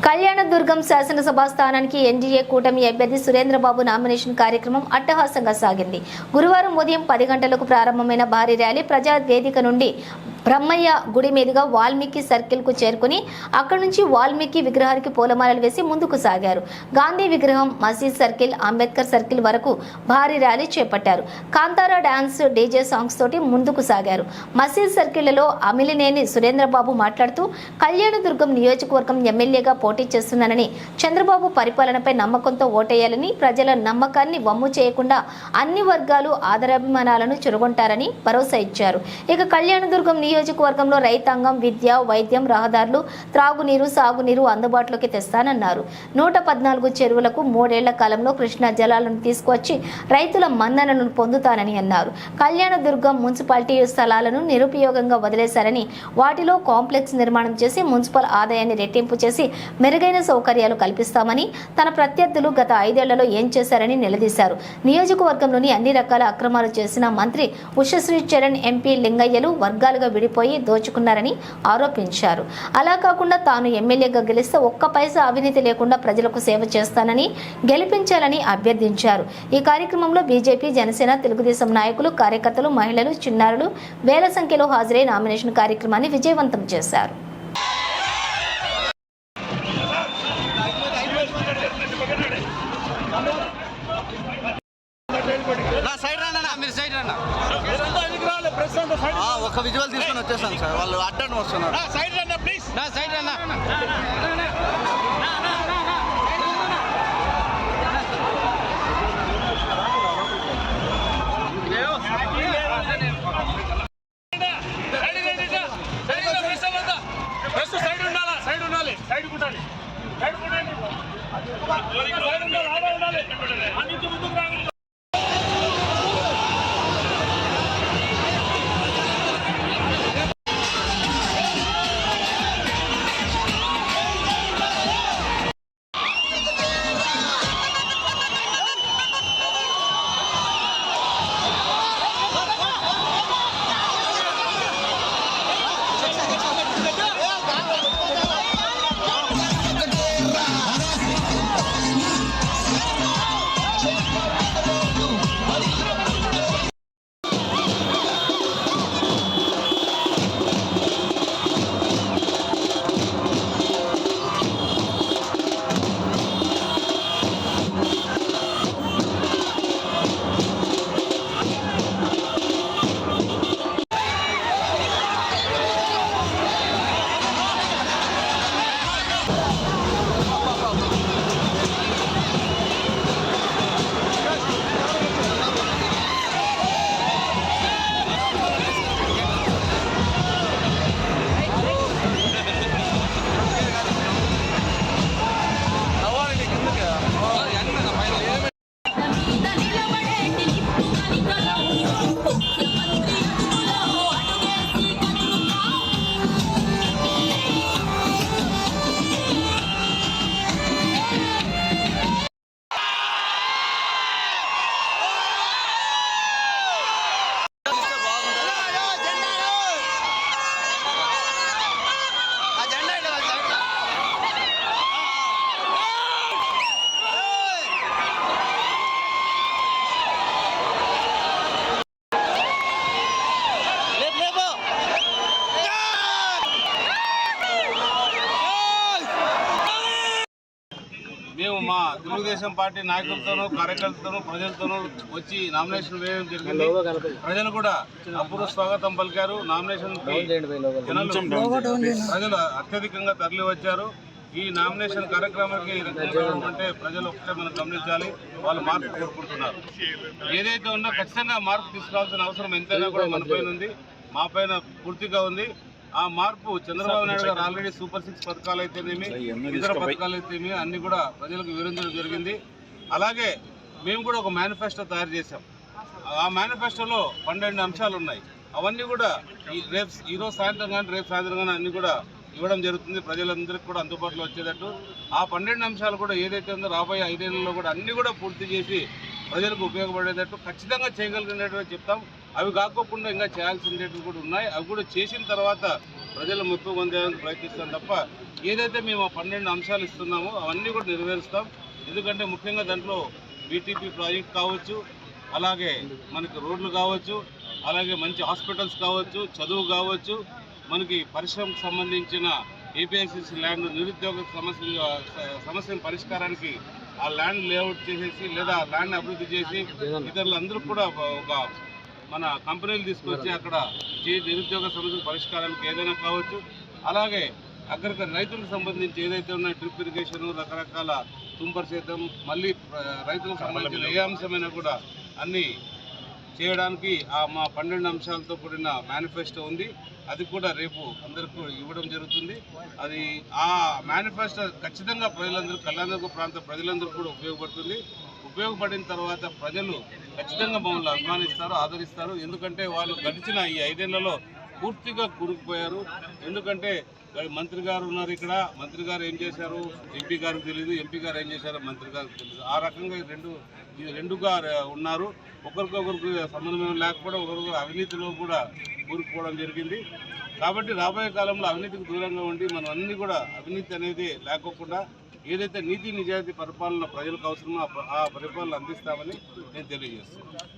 కళ్యాణదుర్గం శాసనసభ స్థానానికి ఎన్డీఏ కూటమి అభ్యర్థి సురేంద్రబాబు నామినేషన్ కార్యక్రమం అట్టహాసంగా సాగింది. గురువారం ఉదయం 10 గంటలకు ప్రారంభమైన భారీ ర్యాలీ ప్రజా వేదిక నుండి బ్రహ్మయ్య గుడి మీదుగా వాల్మీకి సర్కిల్ కు చేరుకుని అక్కడి నుంచి వాల్మీకి విగ్రహానికి పూలమాలలు వేసి ముందుకు సాగారు. గాంధీ విగ్రహం, మసీద్ సర్కిల్, అంబేద్కర్ సర్కిల్ వరకు భారీ ర్యాలీ చేపట్టారు. కాంతారా డాన్స్, డీజే సాంగ్స్ తోటి ముందుకు సాగారు. మసీద్ సర్కిల్లో అమిలినేని సురేంద్రబాబు మాట్లాడుతూ కళ్యాణదుర్గం నియోజకవర్గం ఎమ్మెల్యేగా పోటీ చేస్తున్నానని, చంద్రబాబు పరిపాలనపై నమ్మకంతో ఓటేయాలని, ప్రజల నమ్మకాన్ని వమ్ము చేయకుండా అన్ని వర్గాలు ఆదరాభిమానాలను చురగొంటారని భరోసా ఇచ్చారు. ఇక కళ్యాణదుర్గం నియోజకవర్గంలో రైతాంగం, విద్య, వైద్యం, రహదారులు, త్రాగునీరు, సాగునీరు అందుబాటులోకి తెస్తానన్నారు. 114 చెరువులకు 3 ఏళ్ల కాలంలో కృష్ణా జలాలను తీసుకువచ్చి రైతుల మన్ననలను పొందుతానని అన్నారు. కళ్యాణదుర్గం మున్సిపాలిటీ స్థలాలను నిరుపయోగంగా వదిలేశారని, వాటిలో కాంప్లెక్స్ నిర్మాణం చేసి మున్సిపల్ ఆదాయాన్ని రెట్టింపు చేసి మెరుగైన సౌకర్యాలు కల్పిస్తామని, తన ప్రత్యర్థులు గత 5 ఏళ్లలో ఏం చేశారని నిలదీశారు. నియోజకవర్గంలోని అన్ని రకాల అక్రమాలు చేసిన మంత్రి ఉషశ్రీ చరణ్, ఎంపీ లింగయ్యలు వర్గాలుగా విడిపోయి దోచుకున్నారని ఆరోపించారు. అలా కాకుండా తాను ఎమ్మెల్యేగా గెలిస్తే ఒక్క పైసా అవినీతి లేకుండా ప్రజలకు సేవ చేస్తానని గెలిపించాలని అభ్యర్థించారు. ఈ కార్యక్రమంలో బీజేపీ, జనసేన, తెలుగుదేశం నాయకులు, కార్యకర్తలు, మహిళలు, చిన్నారులు వేల సంఖ్యలో హాజరై నామినేషన్ కార్యక్రమాన్ని విజయవంతం చేశారు. ఒక విజువల్ తీసుకొని వచ్చేసాను సార్, వాళ్ళు అడ్డం వస్తున్నారు. సైడ్ రన్నా ప్లీజ్, నా సైడ్ రన్నా. మేము మా తెలుగుదేశం పార్టీ నాయకులతోనూ, కార్యకర్తలతోనూ, ప్రజలతోనూ వచ్చి నామినేషన్ వేయడం జరిగింది. ప్రజలు కూడా అపూర్వ స్వాగతం పలికారు. నామినేషన్ ప్రజలు అత్యధికంగా తరలి వచ్చారు. ఈ నామినేషన్ కార్యక్రమానికి అంటే ప్రజలు ఒకటే మనం గమనించాలి, వాళ్ళు మార్పు కోరుకుంటున్నారు. ఏదైతే ఉందో ఖచ్చితంగా మార్పు తీసుకోవాల్సిన అవసరం ఎంతైనా కూడా మన పైన ఉంది, మా పైన పూర్తిగా ఉంది. ఆ మార్పు చంద్రబాబు నాయుడు గారు ఆల్రెడీ సూపర్ 6 పథకాలు అయితేనేమి, ఇతర పథకాలు అయితేనేమి అన్ని కూడా ప్రజలకు వివరించడం జరిగింది. అలాగే మేము కూడా ఒక మేనిఫెస్టో తయారు చేశాం. ఆ మేనిఫెస్టోలో 12 అంశాలు ఉన్నాయి. అవన్నీ కూడా ఈరోజు సాయంత్రం కానీ రేపు సాయంత్రం కానీ అన్ని కూడా ఇవ్వడం జరుగుతుంది. ప్రజలందరికీ కూడా అందుబాటులో వచ్చేటట్టు ఆ 12 అంశాలు కూడా ఏదైతే ఉందో రాబోయే 5 ఏళ్లలో కూడా అన్ని కూడా పూర్తి చేసి ప్రజలకు ఉపయోగపడేటట్టు ఖచ్చితంగా చేయగలిగినట్టు చెప్తాం. అవి కాకోకుండా ఇంకా చేయాల్సినవి కూడా ఉన్నాయి. అవి కూడా చేసిన తర్వాత ప్రజల మెప్పు పొందేందుకు ప్రయత్నిస్తాం తప్ప ఏదైతే మేము ఆ 12 అంశాలు ఇస్తున్నామో అవన్నీ కూడా నెరవేరుస్తాం. ఎందుకంటే ముఖ్యంగా దాంట్లో బీటీపీ ప్రాజెక్ట్ కావచ్చు, అలాగే మనకి రోడ్లు కావచ్చు, అలాగే మంచి హాస్పిటల్స్ కావచ్చు, చదువు కావచ్చు, మనకి పరిశ్రమకు సంబంధించిన ఏపీఐసిసి ల్యాండ్ నిరుద్యోగ సమస్యల పరిష్కారానికి ఆ ల్యాండ్ లేఅవుట్ చేసేసి లేదా ల్యాండ్ అభివృద్ధి చేసి ఇతరులందరూ కూడా ఒక మన కంపెనీలు తీసుకొచ్చి అక్కడ నిరుద్యోగ సమస్యల పరిష్కారానికి ఏదైనా కావచ్చు. అలాగే అక్కడికి రైతులకు సంబంధించి ఏదైతే ఉన్నాయో డ్రిప్ ఇరిగేషన్, రకరకాల తుంపర్ సేద్యం, మళ్ళీ రైతులకు సంబంధించిన ఏ అంశమైనా కూడా అన్నీ చేయడానికి మా 12 అంశాలతో కూడిన మేనిఫెస్టో ఉంది. అది కూడా రేపు అందరికీ ఇవ్వడం జరుగుతుంది. అది ఆ మేనిఫెస్టో ఖచ్చితంగా ప్రజలందరూ, కళ్యాణదుర్గ ప్రాంత ప్రజలందరూ కూడా ఉపయోగపడుతుంది. ఉపయోగపడిన తర్వాత ప్రజలు ఖచ్చితంగా మమ్మల్ని అభిమానిస్తారు, ఆదరిస్తారు. ఎందుకంటే వాళ్ళు గడిచిన ఈ 5 ఏళ్లలో పూర్తిగా కూరుకుపోయారు. ఎందుకంటే మంత్రి గారు ఉన్నారు ఇక్కడ, మంత్రి గారు ఏం చేశారు ఎంపీ గారికి తెలియదు, ఎంపీ గారు ఏం చేశారో మంత్రి గారికి తెలియదు. ఆ రకంగా రెండుగా ఉన్నారు. ఒకరికొకరికి సంబంధం లేకపోవడం, ఒకరికొకరు అవినీతిలో కూడా కూరుకుపోవడం జరిగింది. కాబట్టి రాబోయే కాలంలో అవినీతికి దూరంగా ఉండి మనం అన్ని కూడా అవినీతి అనేది లేకోకుండా ఏదైతే నీతి నిజాయితీ పరిపాలన ప్రజలకు అవసరమో ఆ పరిపాలన అందిస్తామని నేను తెలియజేస్తున్నాను.